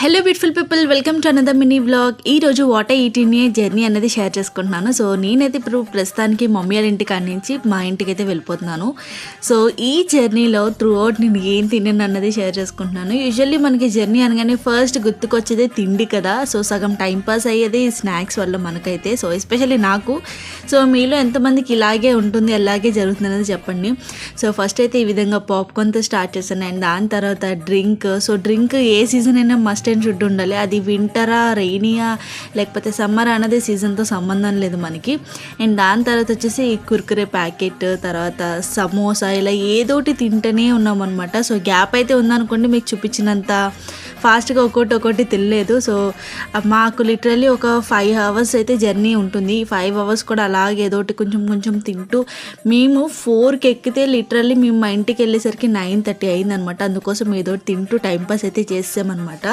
Hello beautiful people, welcome to another mini vlog. ఈరోజు water ఈటీని journey అనేది share చేసుకుంటున్నాను. So నేనైతే ఇప్పుడు ప్రస్తుతానికి మమ్మీ వాళ్ళ ఇంటి కాడి నుంచి మా ఇంటికి అయితే వెళ్ళిపోతున్నాను. సో ఈ జర్నీలో త్రూ అవుట్ నేను ఏం తిన్నాను అన్నది షేర్ చేసుకుంటున్నాను. యూజువల్లీ మనకి జర్నీ అనగానే ఫస్ట్ గుర్తుకొచ్చేదే తిండి కదా. సో సగం టైంపాస్ అయ్యేది ఈ స్నాక్స్ వల్ల మనకైతే. సో ఎస్పెషల్లీ నాకు. సో మీలో ఎంతమందికి ఇలాగే ఉంటుంది, అలాగే జరుగుతుంది అనేది చెప్పండి. సో ఫస్ట్ అయితే ఈ విధంగా పాప్కార్న్తో స్టార్ట్ చేశాను. అండ్ దాని తర్వాత డ్రింక్. సో డ్రింక్ ఏ సీజన్ అయినా మస్ట్ అండ్ షుడ్ ఉండాలి. అది వింటరా, రెయినియా, లేకపోతే సమ్మర్ అన్నది సీజన్తో సంబంధం లేదు మనకి. అండ్ దాని తర్వాత వచ్చేసి కుర్కురే ప్యాకెట్, తర్వాత సమోసా, ఇలా ఏదోటి తింటూనే ఉన్నామన్నమాట. సో గ్యాప్ అయితే ఉందనుకోండి, మీకు చూపించినంత ఫాస్ట్గా ఒక్కొక్కటి తినలేదు. సో మాకు లిటరల్లీ ఒక 5 అవర్స్ అయితే జర్నీ ఉంటుంది. 5 అవర్స్ కూడా అలాగే ఏదోటి కొంచెం తింటూ మేము 4కి ఎక్కితే లిటరల్లీ మేము మా ఇంటికి వెళ్ళేసరికి 9:30 అయిందనమాట. అందుకోసం ఏదోటి తింటూ టైంపాస్ అయితే చేసామన్నమాట.